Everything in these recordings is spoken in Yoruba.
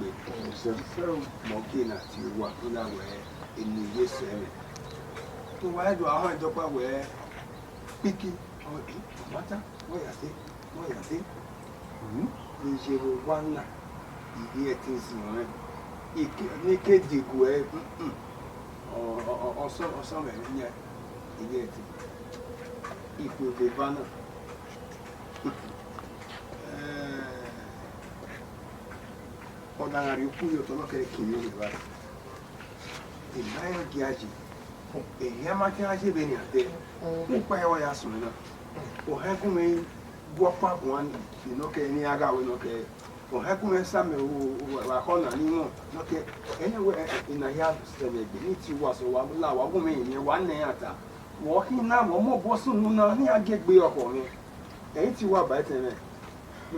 be. So Mokina to what that way in the yes. To why do I do where picky or matter? What I think? Is you one year things naked dig way or somewhere near the if we be banner. Ordinary Puyo to look at a community. In my Giaji, a Yamakaji Benia, who pay away as well. Or Hakume walk up one, you know, Niaga will not care. Or Hakume Samuel who are on anymore, not anywhere in a yard, beneath you was a woman in 1 neata. Walking now, or more bosom, no, near get be up on me. Ain't you what by 10?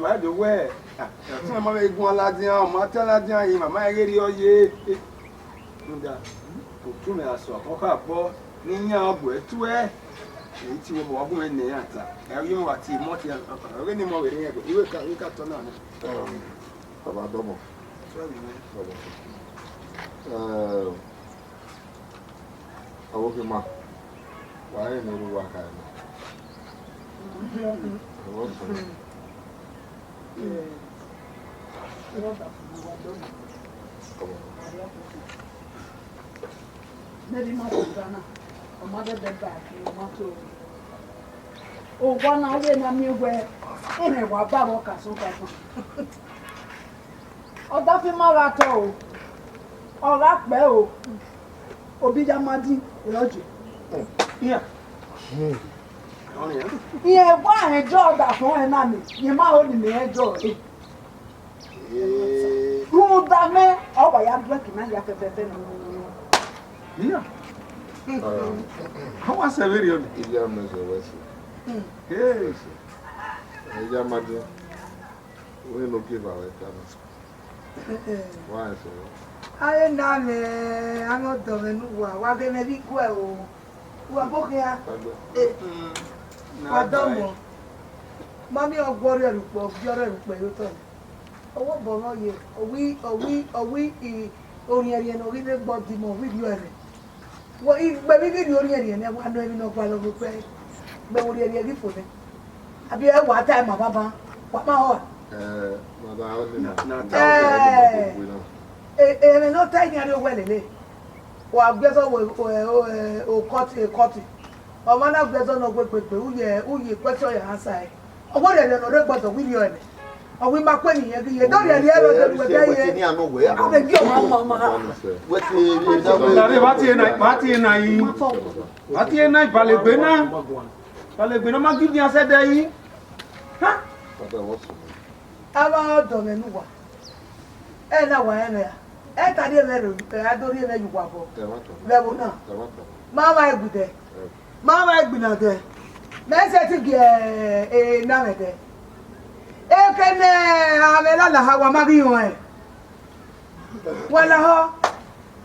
By the way, I'm a gualadia, Mataladia, my radio, ye. To me, I saw a Nina, where to wear. It's you walk in the answer. Have you what he more any more? You got to know. About double. I work in my. Why I never work out. Maybe not Ghana. A mother dead back, you want to. Oh, 1 hour in a new way. In a wababo castle. Oh, that's a marathon. Oh, that bell. Obidamadi, logic. Yeah. Yeah, why a job that for an army? You might only a job. Who that man? Oh, I am working on your Yeah. How was a video? Yes. Yamadi. We look give our why so? I am not doing what they may be well. Who are both here? Madame, Mammy of warrior of your reputation. Oh, what bono ye? We, Orion, or even body more with you. What if baby Orion and one don't know what of pay? But we are ready for them. Have you ever what time, Papa? What my heart? No tiny other well, or guess or cotty. Or one of the no quick, who ye question your answer. Or what are the records of William? Or we make money every year. Don't you ever get nowhere? I'm going to give my mama. Marty and I, Palebina, my give us a day. Huh? I'm out of the new. And now I am. And I don't even you walk. Level now. Mamma, I would there. Mamma, I would not there. Let's say to get a name. Can I have a Mario? Well,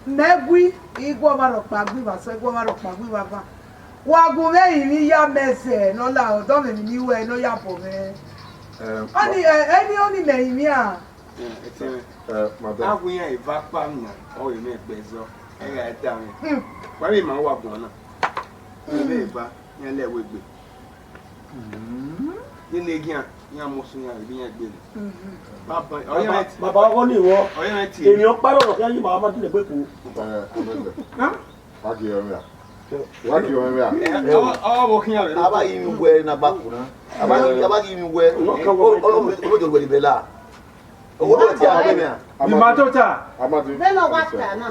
Nebui, equal of Magriva, so one of Magriva. Wagome, Nia Messe, no loud, don't you and no yapo, man. Only name, yeah. We are a vacuum, or you make bezel. I got down. Why am I walking? Never, and let with me. In the again, young Mosina being a good. Papa, my Baba only walk. I am in your part of your mamma to the book. What do you remember? What do you remember? All walking out. How about you wearing a bacuna? About you wear all of the Bella? What are you? Matota. Then no what can I?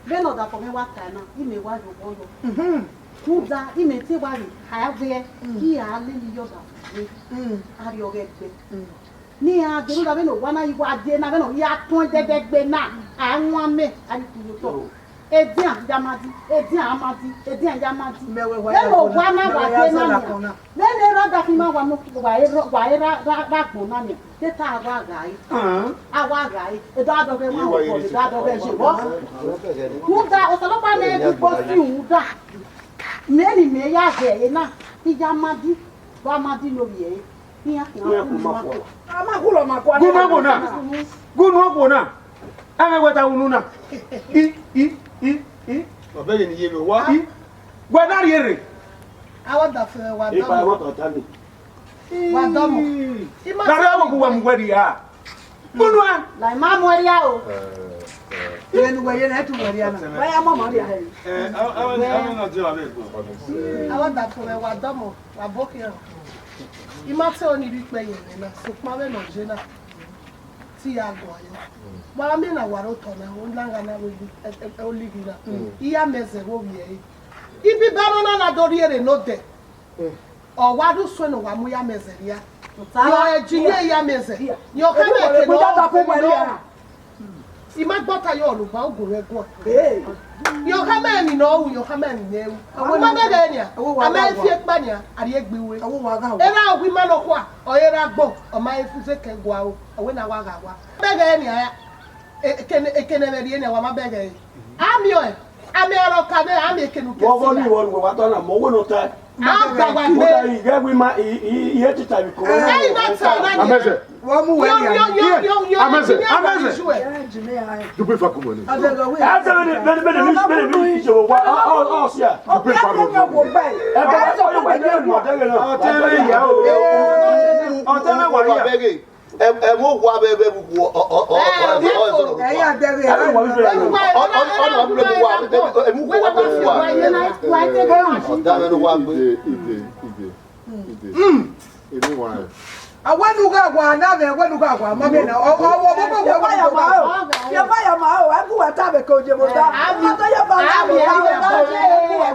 Then no that for me what can I? You may want to go. Who that he may say why have there? He are living yoga. Are you get near the Raveno? One I was there, Naveno, ya pointed that Bena. I want me. I do so. Edian Yamati, Edian Amati, Edian Yamati. Then one hour. Then they rather him one to why Rapunami. The Tawa guy. Our guy, the dad of the dad of the who that was a lot of men was you that. Many may have enough. He Yamadi, Wamadi Lovie. Here, I'm a good one. Good one. Ame weta ununa. Obege ni yebe wa. Gwa na yere. Awa da fe wa E pa wa to tani. Wa domo. Kare wa ku wa mugwedi ha. Bunwa. La ma mo ria o. Yenu wa yena tu wa ria na. Wa ya mo mo ria. Awa na jo abe ko. Awa da fe wa domo, wa bokio. Ima te oni ri pe yen na, so pa me no je na. Ti ago ayo. Wa me na waro to na, o langa na we o ligi na. Iya meze wo wi e. Ibi banana na dori ere no de. O wa du so no wa mu ya meze ria. Yo ejinye ya meze. Yo ka me ke no. Ima gbota yo Oluba ogun egun. Yo ka me ni no wu, yo ka me ni ewu. Ma be de nia. Ama fi epa nia, ari egbiwe. Era ogwi ma no kwa, o era gbo, o ma efu se ke gwa o. Owe na wa ga wa. Be de nia. Ekene me ri nia wa ma be de. Ami o. Ami ero ka be ami ekenu ke. Wo ni wo wa to na mo wo no ta. Agba Mo da yi ge wi ma iye ti ta bi ko. Hey, that's all. Ameze. Wo mu we nia. Ameze. Ameze. Du peux faire comment? Asa be ni se wo wa o sia. Du peux faire comment? E ba so yo wa ni mo de na. O te me ya o. O te me wa ya. Mo wa be bu o Ya dere. Awanuga gwa na be awanuga gwa ma be na o bo ya ma o agu wa ta be ko je mo ta to ya ba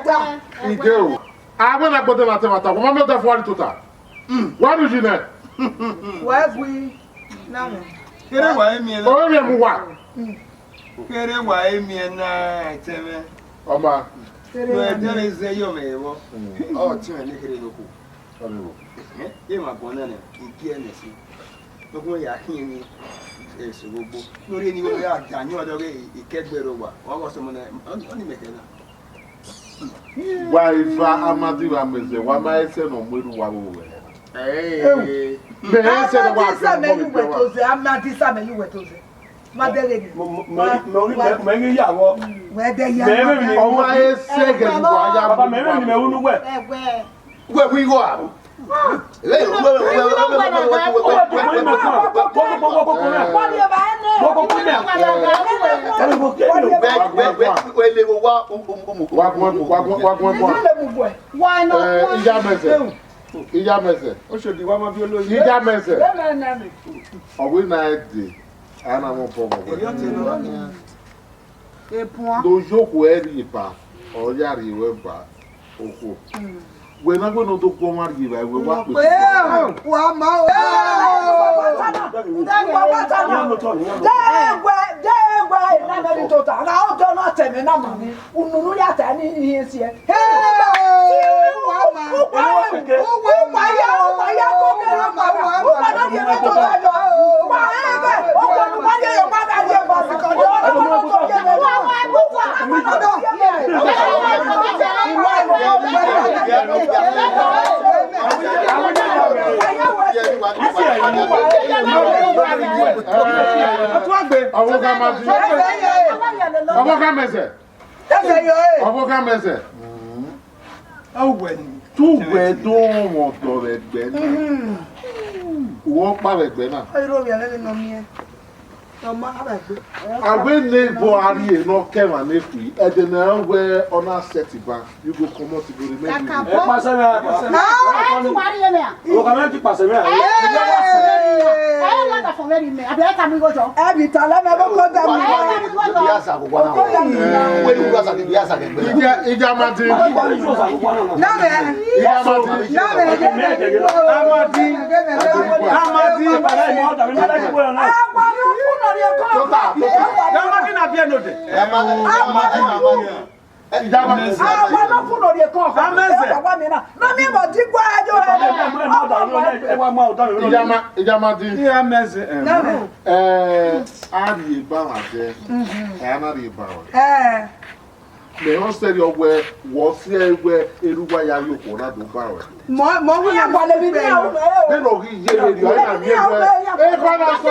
ta Ideu. Aba na bote mata. Como me tá fora total. Wa do jine. wa gwi na me Kere wa emi na. O me mu wa. Kere wa emi na teme. Oma. No teme ze yo me wo. O ti me ni kere loku. Ariwo. Ye ma bona na iki enesi. Gbogbo ya kin ni eso gbogbo. Lori ni wo ya ganyo odo ge ikegbero wa. Wo go so mo na oni meke na. Wa ifa amadi wa meze wa ma ese no mweru wa wo we. Me ese no wa sa me yu wetoze amadi sa me yu wetoze ma dere ni Mo ngi ya wo. we de ya o ma ese ge wa ya Baba me ni me unu we. we wi go a. Ija mese. O se di wa ma bi oloyin. Ija mese. Owe na ede. Ana mo pogo. Do jogo eri pa. O ya ri we pa. Oko. We na go no do ko ma ri ba we wa pe. Wa ma o na na ni tota na o do na teme na ma ni ununu ya ta ni ihe sie wa ma wa ya ko ke na ma wa na ni me to ba do wa ebe o ko nu ma ye yo ma da ye ba si ko do Tu gbẹdun wọn tọrọ ẹgbẹ náà wọn pàrọ ẹgbẹ náà. Agbe ne bo ari e no kema na efu e de na we ona set ba you go comot go remain. E pase na. Tu wari ye me a. O ka na ti pase me a. La da fo very me. Abi e ka mi go jo. E bi ta la me bo ko da mi. Biasa ko kwa na. We ni biasa ke biasa ke. Ija mati. Na me. Amadi bala mo da mi na ki bo na. Me on said your way was here where Eruwa ya yo ko na do ba we. Mo wi na wale bi ni o. They no he ye you na me. E ko na so.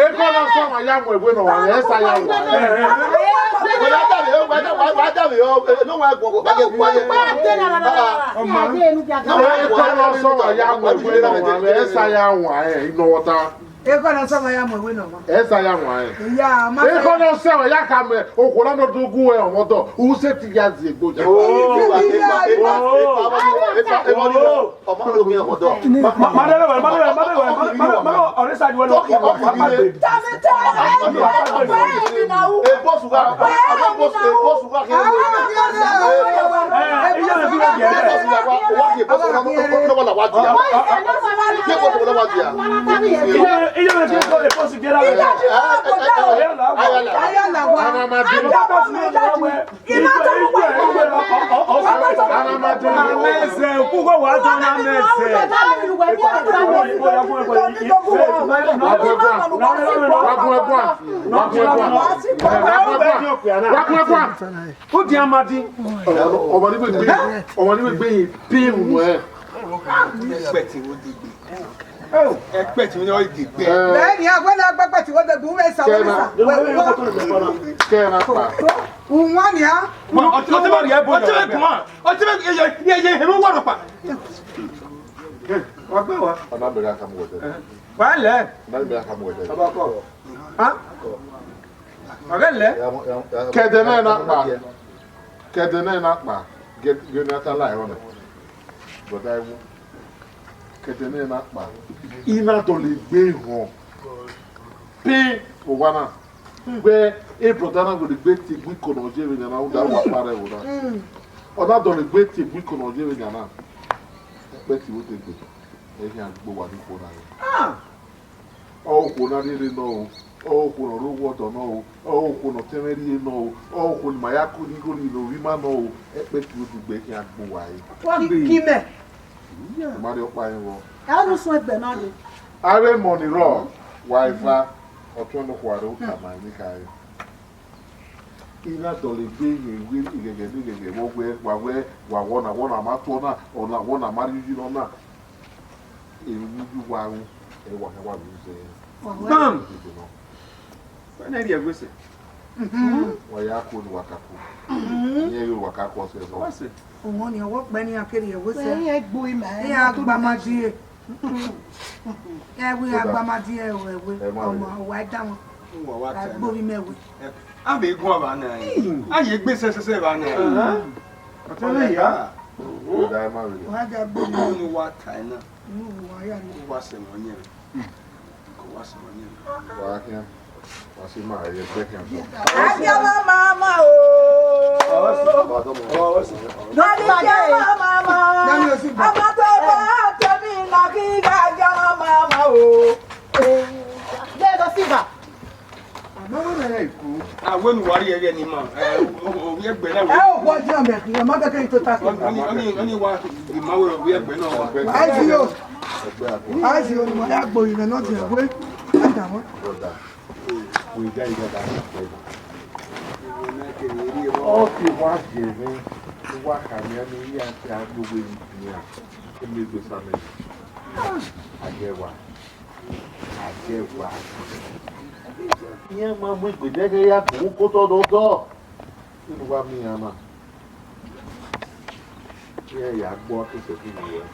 Ekono so ma ya mo egbe no wa esa ya wa. No wa go ba ge kwa ye. Ekono so ma ya mo egbe no wa esa ya wa ino wota. Ekono so ma ya mo egbe no wa. Esa ya wa. Ya ma. Ekono so ya ka me okola no dugu e omodo. U se ti ya zi egboja. Expect me no di pe. Bẹ́ẹ̀ni agbana agbagba ti wo de bu me sa wo sa. Unwa ni a. O ti ma ri e bo. O ti me kuma. O ti me ye he mo wa ro pa. Wa gbe wa. Ona be ka mo de. Wa le. Na be ka mo de. Aba ko. Ha? Wa le. Kedene na pa. Kedene na pa. Ge na ta lai ona. Boda iwu. Kedene na pa. Ina to le gbe hàn pé o wa na gbe e brother na go le gbe ti gbe kono je we na o da wa pare o na ona do le gbe ti gbe kono je we na pe ti o te gbe e yan gbo wa ni ko na o ko na ri no o ko no ro wo do no o ko no temeri no o ko ni maya ku ni go ni no wi ma no e pe ti o ti gbe yan gbo wa yi Ki me. ma de o pa yin wo Ela não sou bem não. Are money raw, wife, ọtún ní kwara ó kà máa ní káyọ̀. Iná dọ̀lẹ̀ gbé ìwé ìgẹ̀gẹ̀ wọ́n wọ́n àmà tó náà ọ̀nà wọ́n àmà yíyí náà èyí yíyí wà ń ẹwà ẹwà ló ń ṣe. Bam. Wọ́n náà rí ẹgbẹ́ sẹ̀. Wọ́n yà kó ní wákàkó. Ìyẹn yóò wákàkó ọ̀sẹ̀ sọ. Òun ni ọwọ́ pẹ́ ní akéré ẹ̀wọ́ sẹ́. Ẹ gbó ìmọ̀ ẹ̀. Ní agbámadíẹ̀. Ẹ̀wé agbámadíẹ̀ ẹ̀wẹ̀ ọmọ ọ̀wá ẹ̀dá wọn. Agbórí mẹ́wẹ̀. A bẹ gun aba náà yìí. A yẹ gbé sẹsẹsẹ ba náà yìí. Ọ̀tún lè yá. Ọ̀dà ẹ̀ má rí. Wọ́n á jẹ́ agbórí Inú mẹ́wẹ̀. ni wá ta ẹ̀ náà. Inú wọn yà ní. Kó wá sẹ̀wọ̀n yẹn. Kó wá sẹ̀wọ̀n yẹn. Wàá kí wọ́n sì máa yẹ bẹ́ẹ̀ kí wọ́n sọ. Ajá máma o. Ajá máma. Ọmọ tó bá tẹ̀mí lọ kí ajá máma o. Bẹ́ẹ̀ lọ sí ibà. Àmọ́ náà yẹ kú. Àwọn olùwárí ẹ̀yẹ ni mà. Òbí ẹgbẹ́ náà Ẹ ò gbọ́ jẹ́ ọmọ ẹ̀kí ọmọ kékeré tó ta kí. wọ́n wá ìmáwé òbí ẹgbẹ́ náà wá. Àìsí yóò. Ẹgbẹ́ àpò. Àìsí yóò ni wọ́n yá gbòòrò rẹ̀ náà ti ẹ̀wé. Àtàwọn. Ọ̀dà. Wò ìdá ìdá dá sí pẹ̀lú. Ó ti wá jèrè wá kàmíà ní ilé àti agbègbè ìdíyà ilé ìgbésà mẹ́rin. Àjẹwà. Ìyẹn máa mú ìgbèdéke yàtọ̀ ń kó tọ́dọ̀ọ́dọ́. Nínú wa mi yàn náà. Ní ẹ̀yà gbọ́ tó ṣe fún mi rẹ̀.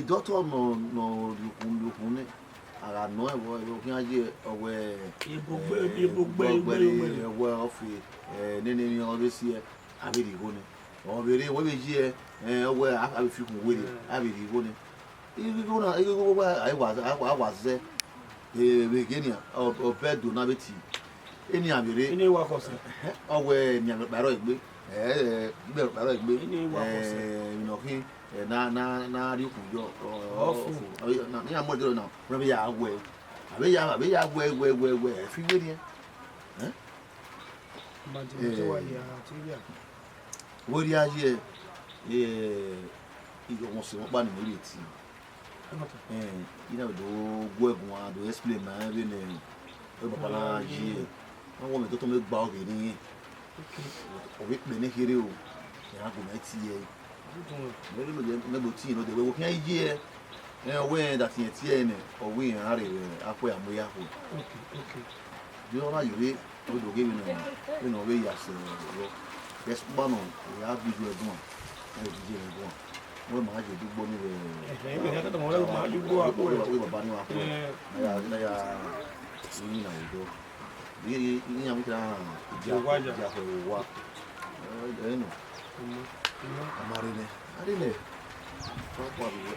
Doctor no lukune ara no e wo ki aje owe ibugbe ofi nene ni o si e abiri go ni o bere wo beji e owe abi fi kun were abiri go ni igo na igo wa ai wa ze begenia o bedo na beti eni abere eni wa ko se owe mi abaro igbe igbe abaro igbe inokin na ri kujo ofu na ni amodero na rebe ya agwe abe ya agwe fi gbe ni imagine to wa ya tiria wori aye iyo won se won pa ni lori ti ina do go egun wa do explain na be ni o baba na ji won me to me gba oge ni o bi pe ni kere o ya go na ti e very much no ti no de we kan ye we that ye ti e ne o we yan re apo amoya ho okay bi o na yire o do ge mi no we ya se ro yes ba no ya bi ju edun e bi je edun we ma je dugbo ni we ya ta mo le ma dugbo apo we baba ni wa ko na ya ni na do ni ya mi ta ja ko wa no amarine arine papa biwe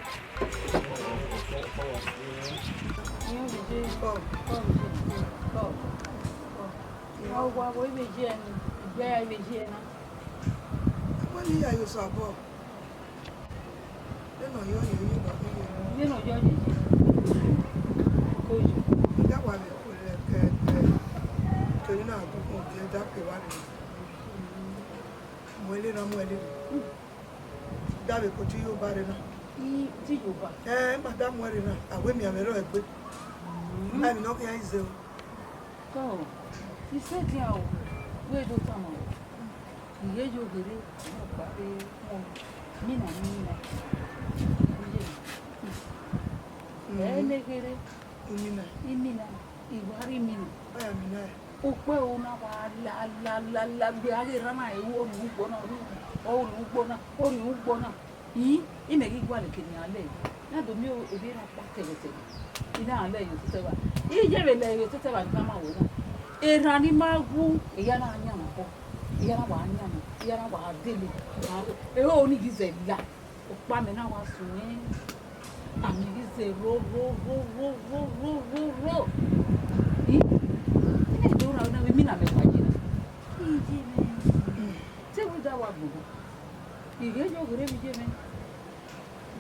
Wani ya yo sabo. Neno yo ba ko yo. Neno yo ko yo. Da wa le ko le ke ni na ko ko te da pe wa ni. Mo le na mo le. Da be ko ti yo ba re na. Ti yo ba. Madam wa re na. Awe mi amero egbe. Ma mi no ke ya ize o. So, you said ya we do tamo. Iye yo gere mo pa pe mo ni na. Ne gere imina iwari mini. Aya mi na. O pe o na wa la bi age rana e wo nu gbona o nu gbona ime gi gwa le kini ale na do mi o ebi ra pa tele ina ale yo tete ba ije be le yo tete ba na ma wo na e ra ni ma gu e ya na anya na ko e ya na wa anya na e ya na wa dele e o ni gizela o pa me na wa sun ni ami gize ro ine do ra na mi na me wa ji na ije me se wo da wa gbogbo ige yo gere mi je me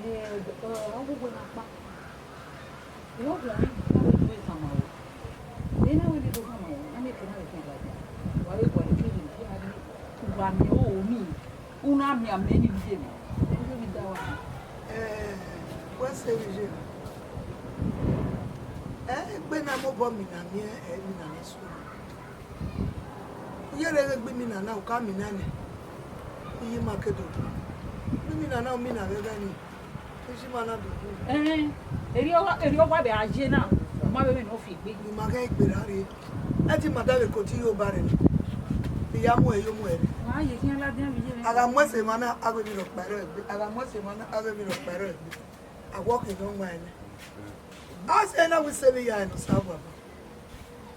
ọgwụgwọ na-akpa ihe ọ bụla anyị na-enwe samawo na ị na-enwe ndị samawo a na-ekene weke gaja wara gwara kiri ji adị ụwa mi o mi unu amị amị enyi m jemi ndị bi dawa wese je gbe na mo bo mi na mi mi na na so yere gbe mi na na o ka mi na ne iyi makedo mi na na mi na be gani eri ọgba bẹ ajé náà ọmọ bẹbẹ ní ó fi gbé. Ìmọ̀gá ìgbèrà rẹ̀ ẹ ti mọ̀ dábẹ̀ kò tí yóò bá rẹ̀ ní. ya muere yo muere. Why you can't let them be? Aga mwese mana ago mi lo pare egbe. Aga mwese mana ago mi lo pare egbe. I walk in on mine. I say na we say ya no sawa.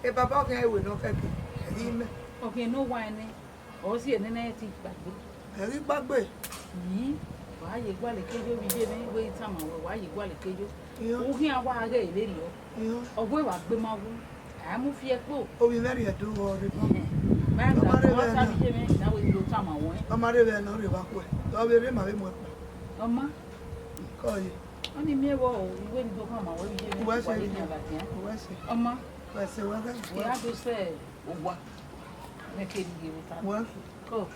E baba kan we no keke. Him. Okay, no wine. O si ene na ti gbagbe. Eri gbagbe. Yi. Why you go le kejo bi je me we time why you go le kejo. O hin awa aga ileri o. Ogwe wa gbe ma wu. A mu fi epo. O bi very do o re bo. Ma na o sa bi je me na we lo time won. Amare be no re ba ko. Lo be re ma be mo. Mama. Ko yi. Oni me wo we ni do kan ma wo bi je me. Wa se. Wa Wa se. Mama. Wa se wa ga. We have to say owa. Me ke di ge ta. Wa. Ko.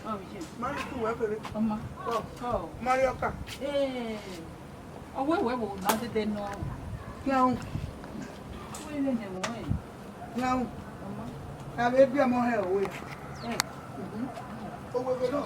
Oh, bi je. Mari ku wa pere. Mama. Ko. Oh. Mari oka. Ọwọ́ ìwé wo náà dédé nù ọ́? Yaun. Owó ilé ni wọ́n ẹ̀. Yaun. Ọmọ. Abe bi mo he owe. Ẹ̀. Owe be no.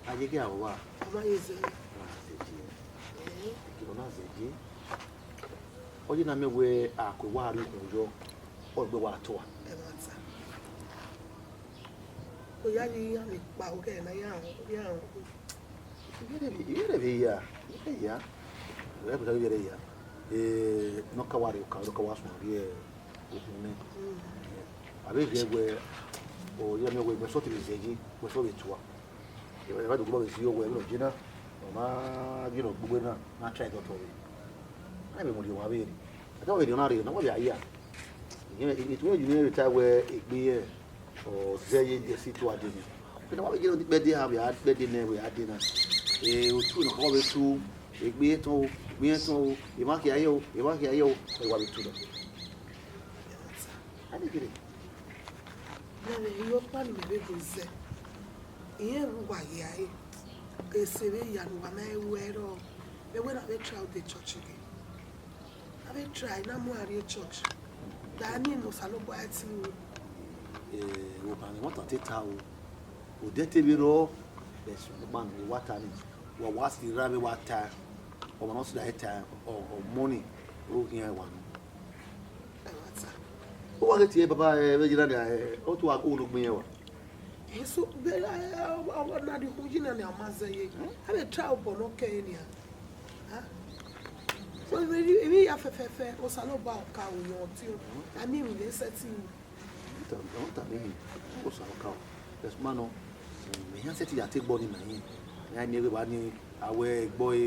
Ayé kí àwọn wà. Ama yeze. Ọ̀nà àzẹ̀jì. Ọjọ́ náà mẹ́wẹ́ àkọ́wá àrí ìkùnjọ́ ọ̀gbẹ́ wa tó wa. E ma ta. O ya ni ya mi pa o ke na ya o. Ìyẹ́rẹ̀ bí yà. Ìyẹ́ yà. Ìyẹ́ bí yẹ́rẹ̀ yà. Nọ́ka wà rí ọ̀ka lọ́ka wà sùn rí òkun ní. Àbẹ́ ìgbẹ́ ẹgbẹ́ ọ̀yẹ́ mẹ́wẹ́ ẹgbẹ́ sọ́tì lè zẹ̀jì ẹgbẹ́ sọ́tì tó wa. Ìwà ìdògbò bá sí owó ẹ̀rọ jìnnà ọ̀ma gínà gbogbo náà máa tíra ìtọ́tọ̀ rẹ̀ náà bí mo lè wọ́n abẹ́rẹ́ àtàwọn èdè náà rẹ̀ náà wọ́n bí ayé à ìtumọ̀ ìjùmọ̀ ẹ̀rọ tá wẹ ìgbé ẹ̀ ọ̀zẹ́ yé jẹ́ sí tó adé ni pé náà wọ́n bí jẹ́ pẹ́ dé ha wẹ̀ pẹ́ dé náà wẹ̀ adé náà òtú náà kọ́ bẹ tú ìgbé tán o ìgbé tán o ìmáàkì ayé o ìmáàkì ayé o ìwà bẹ tú lọ. Ihe ruwa ya e esere ya ruwa na ewero ewe na be try the church again na be try na mo ari church da ni no salobo ati o ba ni wọ́n tàn tẹ́ta o ò dẹ́ tẹ́bi rọ bẹ̀sùn nípa ní wá ta ni wọ́n wá sí ra mi wá ta ọmọ náà sì dá ẹ̀ ta ọmọnì orókìn ẹ̀ wà nù. Ó wá kẹ́tì ẹ bàbá ẹ bẹ́ẹ̀ jìnnà ni ó tó wà kó olóògbé yẹn wà. so be na di hujina ni amaze ye habe try obo no ke ni ha so we ya fefefe o saloba o ka o yan ti o ani mi le setting Don't tell me. What's our cow? There's man. Me yan set ya take body na yin. Ya ni we ba ni awe boy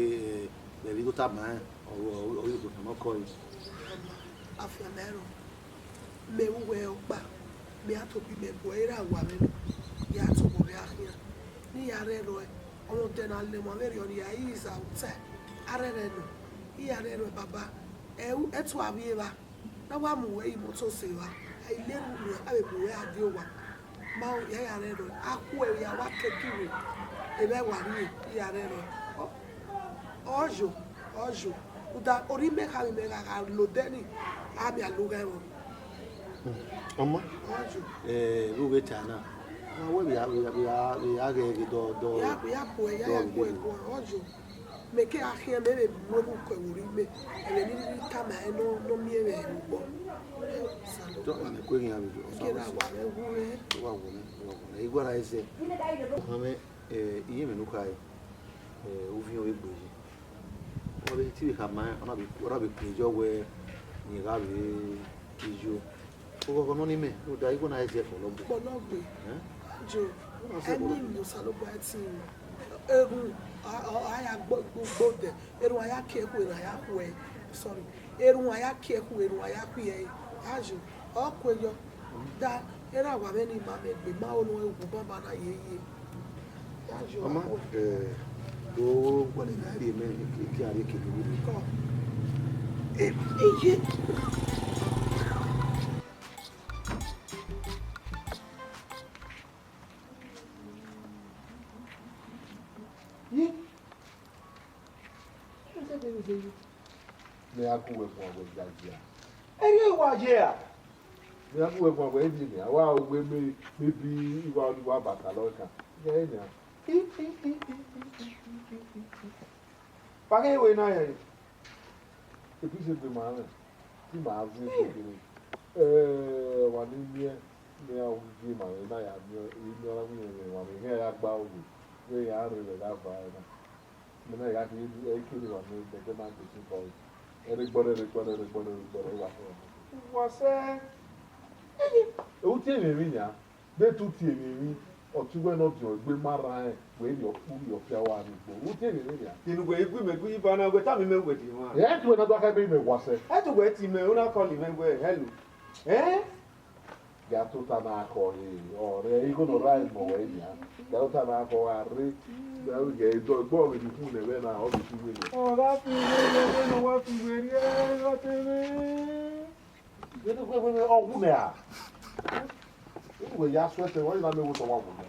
we go tap man or you go no call it. Afiamero. Me we o pa. Me atobi me boy ra wa me. Ya to bo ya hia. Ni ya re ro e. Omo de na le mo very on ya is out. Arere no. Ya re ro baba. Etu abi ba. Na wa mu we mo to se wa. I learn I will wear a deal one. Mau Yarero, Aqua, Yawaka, Ebe Wari, Yarero. Ojo, Uda Orime Hamega, Lodeni, Abia Lugaro. Oma? Rugetana. We are the door. Ojo. Make a here, maybe Mobu Kurime, and then it come and no mere. Don't quit what I say. Even look I Uvio Ibuji. What the TV have my Rabbi Pijo where you have you. Oh, no, me, who die when I say for Lombo. Joe, I need no salobati. I have both there. I have kept when I have way. Sorry. I have kept when I have way. Aju, all quayo. That era wa many mammy be maono Bubana ye. Oh, what is that? Man, carry Me aku we kwa we jajia. Any watch here. Me aku we kwa we engineer. Wa we maybe iwa wa bataloka. Yeah, yeah. Pagay we na yan. Episode de mane. Ti ma azu wani ni a uji ma na ya ni ora mi ni wa mi ya gba owo. We ya re le da ba na. Me na ya ki ekiri wa ni de ma de sin ko. Everybody wa. Wase. O ti emi nya. Be tu ti emi ọtúgbẹ́ náà jọ gbé mára ẹ̀ wẹ́ yọ fún yọ̀fẹ́ wa nìgbò ó tẹ̀lé níbi à. Tinugbe igwe megbu iba na gwe tami megwe di ma. Ẹ̀ tó náà dọ́kẹ́ bí mi wá sẹ́. E to gwe ti me una call megwe hello. Gàtó ta náà kọ ọ̀rẹ́ igbó náà ráì mọ̀ wẹ́ yà. Gàtó ta náà kọ àárẹ̀ gẹ̀ ẹ̀dọ́ gbọ́ mi ní fún ẹ̀rẹ́ náà ọ̀ bí fún mi. Ọ̀gá fi wé ló wá fi wé rí ọ̀tẹ̀rẹ̀. Ọ̀gùn ni à. Ìwé ya sweater wọ́n yìí náà mẹ́wọ́ sọ wà wọ̀ náà.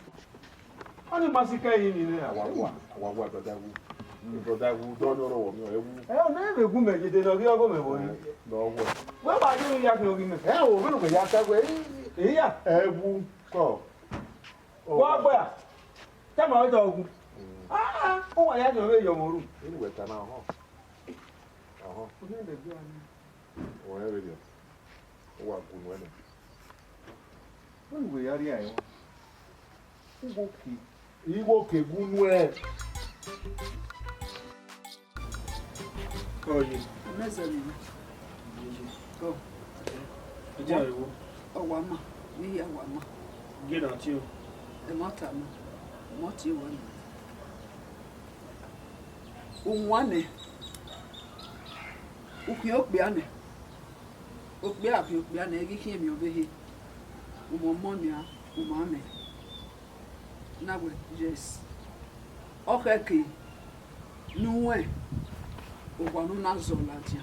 Ani masika yi ni ne Àwàwà dọ̀dàwù. Dọ̀dàwù dọ́ni ọ̀rọ̀ wọ̀ mí ọ̀ ẹ̀wù. o na ebe gu megide no gi ogo mebo ni. Lọ́wọ́. We ba ni ya fi ogi me. O bí lóko ya sẹ́gbẹ́ Èyí ya. ẹ̀wù kọ̀. Wa gba ya. Ta ma o to ogun. O wa ya jo we yo moru. Ìwé ta náà hàn. Ọ̀hán. O ni le gbe ani. Wọ́n ẹ̀ rẹ̀ ó wà gùn wẹ́nẹ̀. O ni we ya ri ayo. Igbo kegunu ẹ̀. Oye. Mezeli. Go. Eja ariwo. Ọwama. Ni awama. Ge na ti o. Emota ma. Moti wa ni. Unwane. Ukwe okbiane. Okbi abi okbiane egi kimi obehe. Umomonia, umame. Nagwe, yes. Okeke. Nuwe. Ogwanu na zola dia.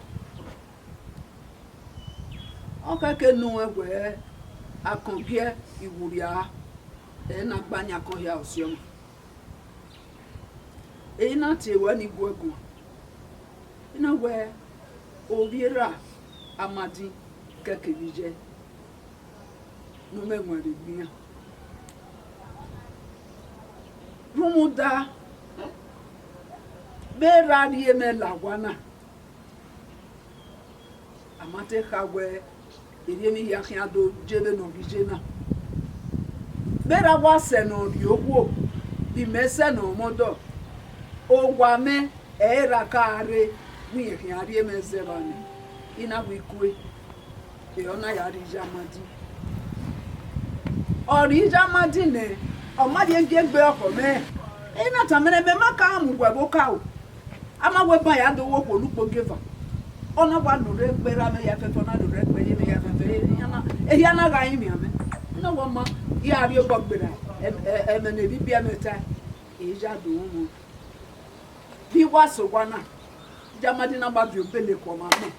Okeke nuwe gwe akonpie iwuria na gbanya kon ya osiom. Ina ti we ni gwegu. Ina we obiera amadi keke bije. No me nwere gbia. Rumuda bera rie me lagwana. Amate kagwe iriemi ya kiado jebe no bijena. Bera wase no riowo di mese no modo. Ogwame era kare mi ya rie me zebani. Ina wikwe. E ona ya ri jamadi. Ori jamadi ne ọmọdé ń gbé ọkọ̀ mẹ́ ẹ̀ náà tàmẹ́rẹ́ bẹ́ẹ̀ má ká àmú wẹ̀bó ká o a máa wẹ́ bá yàá dówó pò lúpo gẹ́fà ọ̀nà wà lórí ẹgbẹ́ rà mẹ́ yàfẹ́fẹ́ ọ̀nà lórí ẹgbẹ́ yẹn yàfẹ́fẹ́ èyí anára yín mìíràn mẹ́ iná wọ́n mọ yíyá àrí ọgbọ́ gbèrà ẹ̀mẹ̀nà ẹ̀bí bí ẹ̀mẹ̀ta èyí já dùn ún mu bí wá sọ̀gbọ́n náà jámadé náà bá bí òbélé kọ̀ máa mẹ́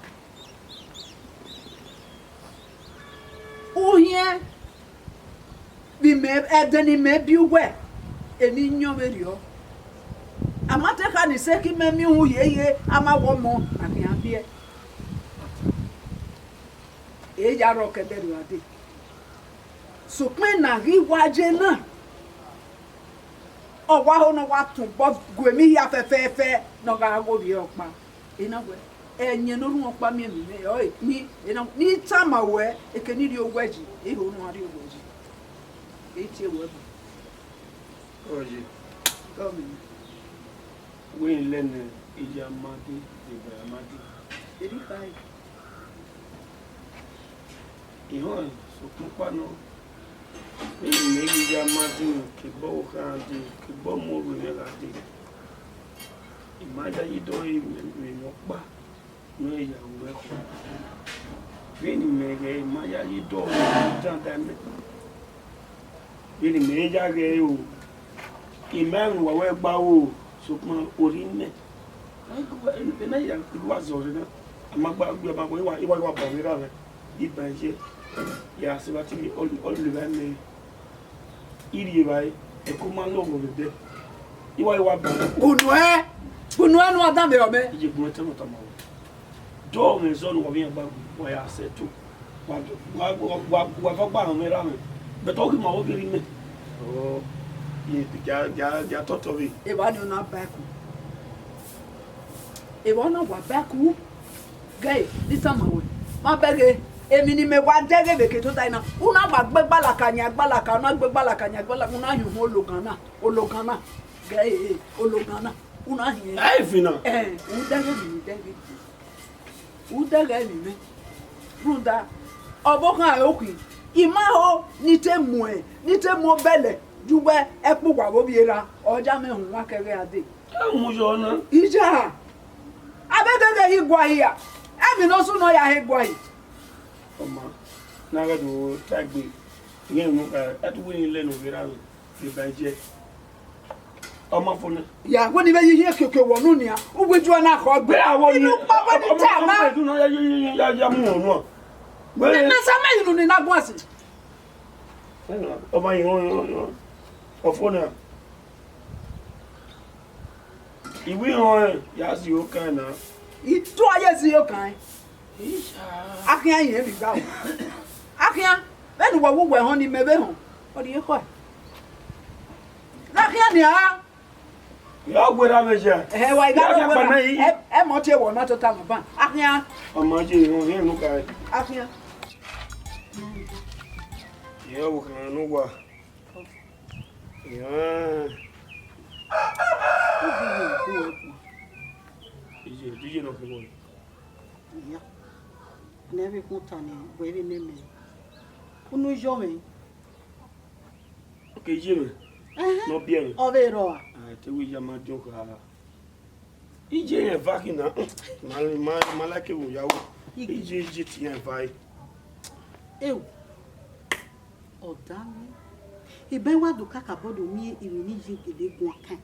bi me edeni me biwe eni nyomerio amate ka ni se ki me mi hu yeye ama wo mo ani abie e ya ro ke beru ade so pe na ri waje na o wa ho no wa tun bo gwemi ya fefefe no ga go bi opa ina we enye no ru opa mi mi o ni tama we e ke ni ri ogwaji e ho no ari ogwaji Eti ewe bu. Oye. Gọọmenti. Wọ́n lẹ́nu ìjà amadi ìgbà amadi. 85. Ìhàn sọ̀kún pánà. Wọ́n lè ìjà amadi kìbọ̀ òkàn dé kìbọ̀ mọ́rù mẹ́ra dé. Ìmájà yìí dọ́ ìmọ̀ pa ní ìyàwó ẹ̀kọ́. Wọ́n mẹ̀rẹ̀ ìmájà yìí dọ́ ìjà mẹ́ta. Ele meja ge o imanu wa we gba o sopon ori ne ai ko e na ya wa zo re na amagba gbe ba ko iwa ba mi ra re iba je ya se ba ti o le ba me iri ba e ko ma lo mo de iwa ba Unu Kunu anu adam be ome. Ije bu temo tamo. Do me zo no bi ba wa ya se tu. Wa fa gba me ra me. Be to ki ma wo kiri me. Oh. Ye ja toto bi. E ba no na back. E ba na wa back. Gay, this time away. Ma bege èmi ni me wa dege be ke to ta ina. Una gba gbe gbalaka nya gbalaka, una gbe gbalaka nya gbalaka, una yu mo ologan na. Gay, ologan na. Una hin. Ai fina. U dege mi. Runda. Obokan ayoku. Ima ho ni te mo bele. Jugbe epo wa bo biera. Oja me hun wa kere ade. Mu yo na. Ija. Abegege igwa hia. Emi no su no ya igwa hi. Oma. Na ga do tagbe. Yen mu ka atu ni le no vera no. Fi ba je. Oma fona. Ya wo ni be yi keke wonu ni a. Wo gbeju na ko gbe awon ni. Pa pa ni ta ma. Ya mu no. Na sama yinu ni na gun asi. Oma yin ofona. Iwi hon ya si o kan na. Itu aye si o kan. Akin yin mi gba o. Akin benu wo we hon ni mebe hon. O di e ko. Akin ni a. Ya gwera meje. Wa iga gwera. E mo tie wo na to ta mo ban. Akin. Oma je hon yin nu ka. Akin. Ya wo kan nu wa. Ya. Ije no kebo. Ya. Neve contane, weve neme. Unu jovem. Okay, Jimmy. No bien. Overo. Ah, te wi jama joka. Ije en vakina. Malake wo yawo. Ije ti en vai. Eu. Odame. E bem wa do kakabodo mi irini jigede gun akan.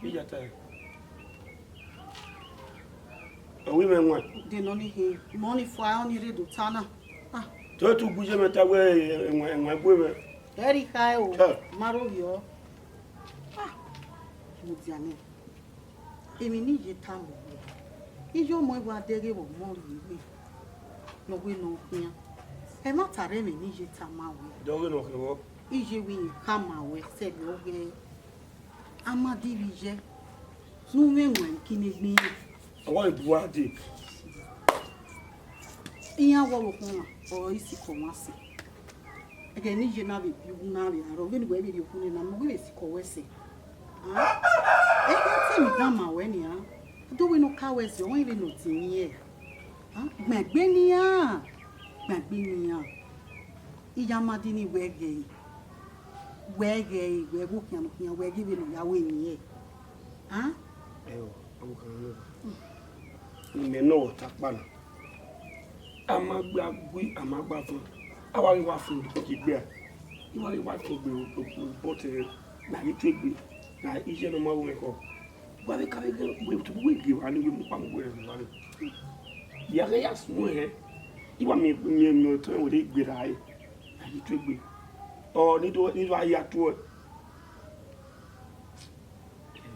Ija ta. Owi me nwa. De no ni he. Money for oni re do tana. Ah. To tu guje meta we enwa gbe me. Eri kai o. Maro yo. Ah. Mo diane. Emi ni je ta mo. Ijo mo wa dege wo mo ri. No we no kian. E ma tare me ni je ta ma we. Dogo no kebo. Ije wi ka ma we se lo ge. Amadi bi je. Nu me nwan kini gbi. Awa Uwadiae. Iya wo wo kun o isi ko ma si. Ege ni je na be bi na be aro we ni we bi ku ni na mo we si ko we se. Ah. E ka ti mi dan ma we ni a. Do we no ka we se won ile no ti ni e. Ah, gbagbe ni a. Gbagbe ni a. Iya madi ni wege. Wege, we go kian kian we give no ya we ni e. Ah? Eyo, awu kan no. Ni me no ta pa na. Amagba gwi amagba fun. Awa ri wa fun ko ki gbe a. Iwa ri wa to gbe o bote na ni to gbe. Na ise no ma wo me ko. Gba be ka be gbe to we gbe wa ni we mu pa mo gbe wa ni. Ya ga ya sun he. Iwa mi no to we de gbe ra e. Na ni to gbe. O ni do aya to.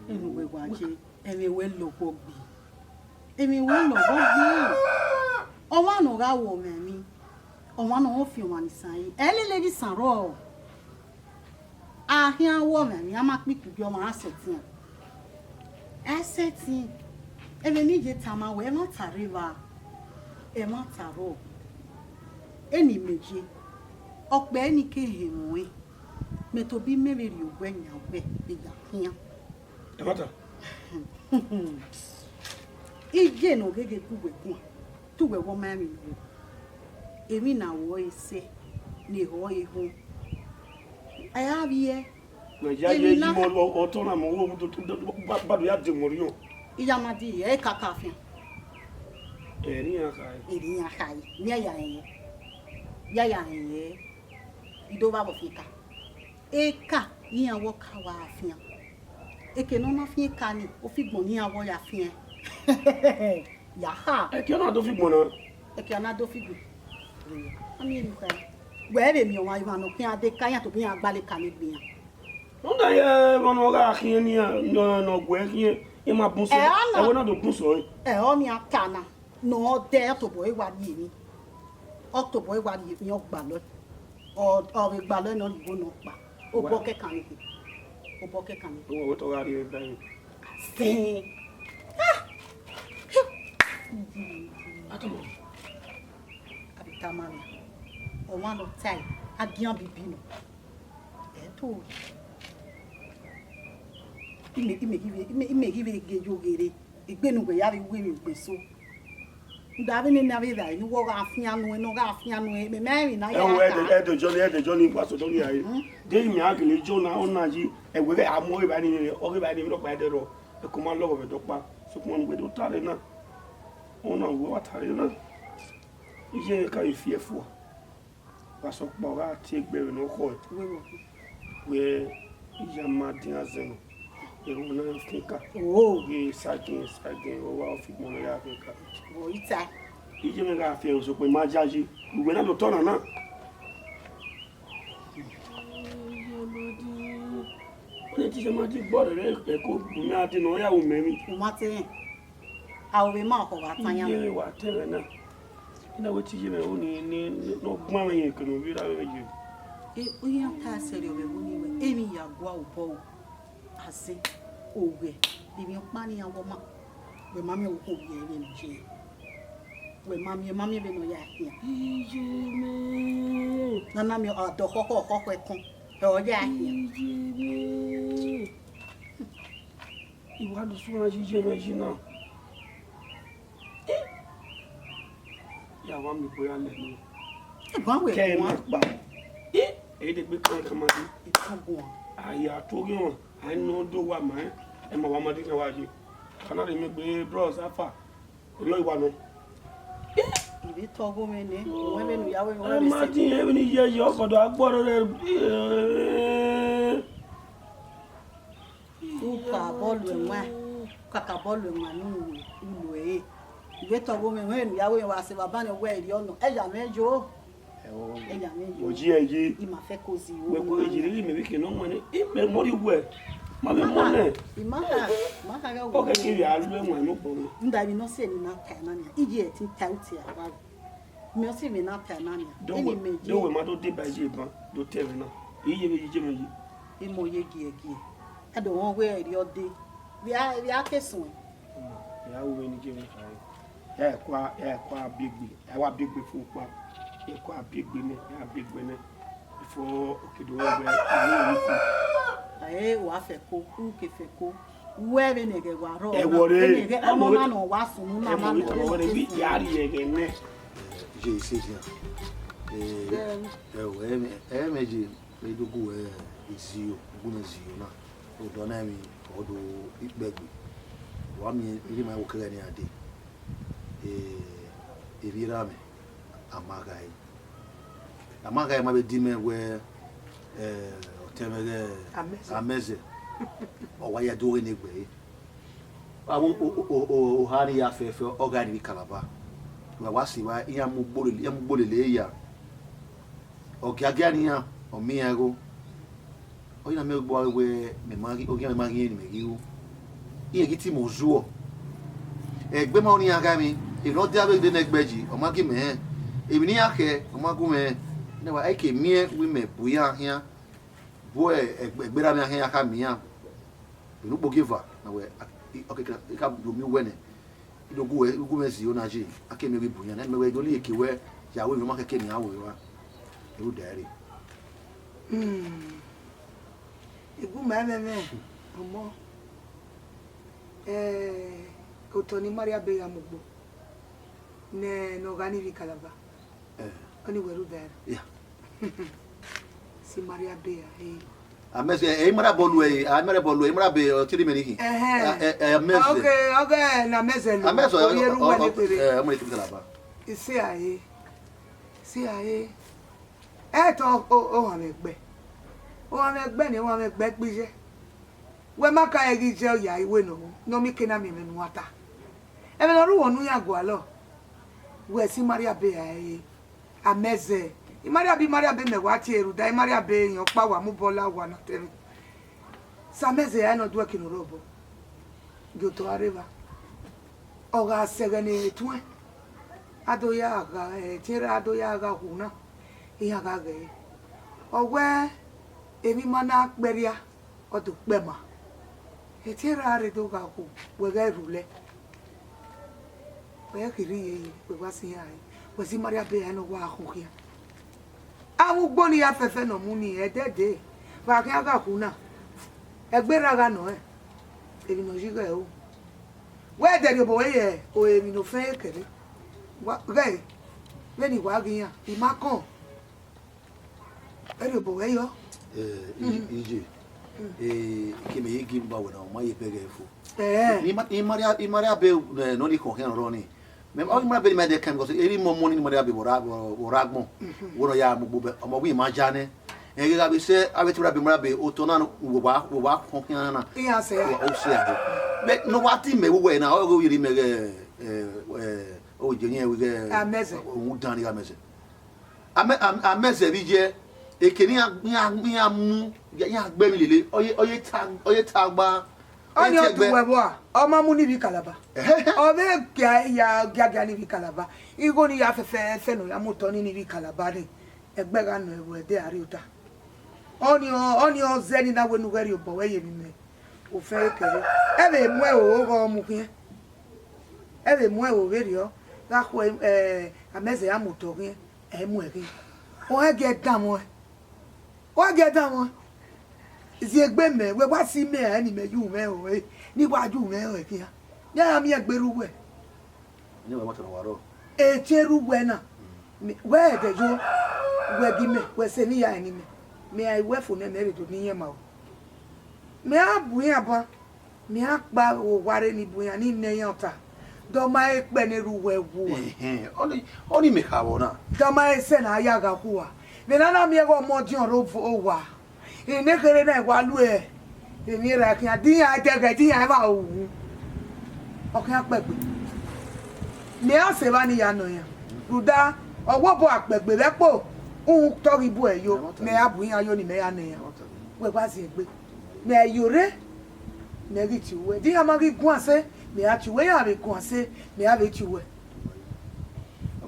Emi we wa je, emi we lo po gbi. Emi we lo po gbi. O wa no ga wo me mi. O wa no fi wa ni san yi. Ele le di san ro. Ahia wo me mi ama piku bi o ma asetin. Asetin. Emi ni je tama we ma tariva. E ma taro. Eni meje. Okpe ni ke hewe. Me to bi me ri ogwe nya ogbe bi ga hian. E mata. Ije no gege kugwe kun. Tuwe wo ma mi wo. Emi na wo ise ni ho ihu. Aya biye. No ya ye yi mo o to na mo wo ba do ya de mo ri o. Iya ma di e kaka fin. Eri ya kai. Eri ya kai. Ni aya yen. Ya ya yen. Ido ba bo fika. Eka ni awo ka wa afin. Eke no ma fin ka ni o fi gbon ni awo ya fin. Ya ha. E ki na do fi gbon na. Eke na do fi gbon. Ami ri ka. We be mi o wa iwa no pin ade ka yan to bi yan gbale ka ni gbe yan. Não dá é mano aqui no guerrinha e uma bunça. É o do bunça. É o minha cana. No de to boy wadi ni. Octo boy wadi ni ogbalo. O ogbalo no go no pa. O boke kan ni. O boke kan ni. O to gari daí. Sim. Atomo. Abita mami. O wa no tai. Adian bibi no. E to. Ime give gejo gere. Igbenu gbe ya bi we gbe so. Ndabi ni nabi da ni wo ga afian no ga afian no me me na ya. E do Johnny paso Johnny aí. Dey mi agele Jona ona ji e we amo e ba ni o ke ba ni lo pa de ro. E ko ma lo be do pa. So ko mo gbe do tare na. Ona wo wa tare na. Ije ka ifiefu. Paso pa ga ti egbe no ko. We ija ma din azeno. Una Africa. Oh, e sagin o wa fi mo ya Africa. bo ita. Ije me ga fi o so pe ma jaji. Gbe na lo tona na. Oni ti se ma ti gbọ́ re e ko mi ati no ya o memi. O ma te. A o be ma ko ga tan yan. Ye wa tere na. Ina we ti je me o ni no gbon me yen kan bi ra we je. E o yan ta se re o be bo ni we. Emi ya gwa o bo. Ase owe bibi pa ni awon ma we mami o ko bi ere nje we mami be no ya ya Ije me. nana mi o do koko ekun e o ya ya Ije me. Iwa do so na je me ji na. Ya wa mi boya le ni. e gwan we Ke ma won pa. E de pe kan kan ma di. e togun Aya to ri won. I know do wa ma e ma wa ma di kan wa ji. Kana re mi gbe bros afa. Lo iwa no. ibe togun me ni won me nu ya we E won ma be ti e ni je je ofodo agboro re. se ka bolu enwa kaka bolu enwa nu ulo e ibe togun me won nu ya we wa se baba ni we ri ona e ya mejo e ya mejo Oji eji. i ma fe ko si We ko ejiri mi bi no mo ni. I me mo ri we. Ma me mo ne. Imaka ga O ke kiri alu enwa no bo. nda bi no se ni na ta na nya iji eti tauti awa mi o se mi na ta na nya Do eni we meji ma do de ba je ban do tere na. Iye be je me yi. e mo ye gie ado won we eri ode bi a kesun Ya wo ni je me fa. E kwa bigbe. E wa bigbe fu pa. E kwa bigbe ne, ya bigbe ne. Before okido we ni ku. aye wa fe ko ku ke fe ko we be ne ge wa ro E wo re. ge omo na no wa sun na na E wo re bi ya ri ye ge ne. Je ise ja. E meji me dogu izio, guna zio na. O do na mi o do igbegbe. Wa mi iri ma wo kere ni ade. Irira me amagai ma be dime we otemege ameze o wa ya do ni gbe awu o hari ya fefe ogani bi kalaba wa wasi wa iya mu gbole le ya o gaga ni ya o mi ego o ina me gbo we me magi o gya me magi ni me giu iye giti mo zuo egbe ma oni aga mi ino dia be de negbeji o magi me e ni ake o magu me ne wa eke mie wi me buya hia bo egbera me hia ka mia inu bogiva na we okay ka do mi wene idogu we ugu me si ona ji ake me wi buya na me we do li eke we ya we ma keke ni awo wa e u dare igu me omo Otoni Maria Be Amugbo ne no gani vi kalaba oni weru there yeah si Maria Be amese mara bolu mara be tiri me ni amese okay na mese lo amese yeru wele pere mo ni kalaba si aye to o wa me gbe pise we maka egi je ya iwe no mi kena mi menu ata e me ru wonu ya gwa lo we si Maria Be ameze Maria Be me wa ti eru dai Maria Be yan pa wa mu bola wa na temi Sameze ya no do kinorobo. Goto areva. Oga segane tuen. Adoya ga tira adoya ga huna. Iya ga ge. Owe emi mana kperia odu kpema. Tira are do ga ku we ga rule. We kiri ye we wasi ya. We si Maria be ya no wa hu ya. Awu gboni ya fefe no muni edede. Wa kan ga kuna. Egberaga no emi no jiga e o. We de bo ye o emi no fe kere. Wa gai. Leni wa giyan, imakon. Eri bo we yo. Ije. Kime ye give ba wona o ma ye pege fo. Ni Maria be no ni ko hen ro ni. Mem o Maria be me de kan go so eri mo mo ni Maria be boragbon. Wo ya mo bo be o mo wi ma jane. E ga be se abetura be Maria be o to na wo ba ko hen na. Iya se ya. O se ya. Be no wati me wo we na o go yiri me o jenye we ge Ameze. O dan ya meze. Ameze bi je ekeni ya mu ya gbe mi lele oye ta gba Oni o duwe bo a o ma mu ni bi kalaba. O be ya ni bi kalaba. Igo ni ya fefe no ya moto ni bi kalaba ni. Egbe ga no ewo de ari uta. Oni o zeni na we nu gari obo we ye mi me. O fe kere. E be mu e o go mu kin. E be mu e o we ri o. La ko Ameze ya moto kin e mu e kin. O e get down mo. O get down mo. Zi egbe me we wa si me ani me ju me o e ni waju me o e kin. Ya mi egberu we. Ni we mo to waro. E cheru we na. We de jo we gi me we se ni ya ni me. Me ai we fo na me re do ni yen ma o. Me abu yan ba. Me akpa o ware ni bu yan ni ne yan ta. Do ma e pe ni ru we wu. Oni me ka wona. Do ma e se na ya ga ku wa. Me na mi e go mo di on ro o wa. E ne kere na wa lu e. E mi ra kin adi yan te ga di yan ba o wu. O kan apegbe. Me a se ba ni ya no yan. Ruda owo bo apegbe be po. Un tori bu e yo. Me abu yan yo ni me ya ne yan. We ba si egbe. Me ayore. Me ri ti we. Di ama ri gun ase. Me a ti we yan re gun ase. Me a re ti we.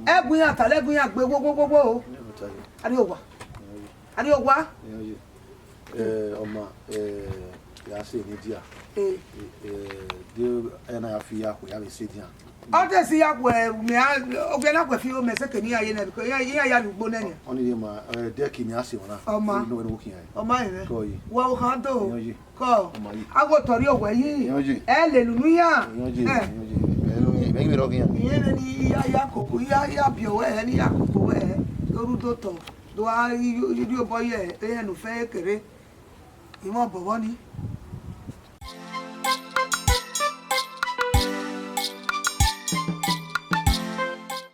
Egun yan ta legun yan gbe gbogbo o. Ari o wa. Ari o wa. Oma ya se ni dia. De na ya fi ya ko ya be se dia. O te si ya we me o gbe na pe fi o me se ke ni aye na because ya lugbo na ni. Oni de ma de ki ni ase wona. Oma. No we kin ai. Oma ire. Ko yi. Wa o kan to. Yanji. Ko. Oma yi. Ago tori o we yi. Yanji. E le lunu ya. Yanji. Yanji. Me mi ro kin. Iye ni ya koko ya bi o we ni ya koko we. Toru do to. Do a ri o boye e nu fe kere. Imo bobo ni.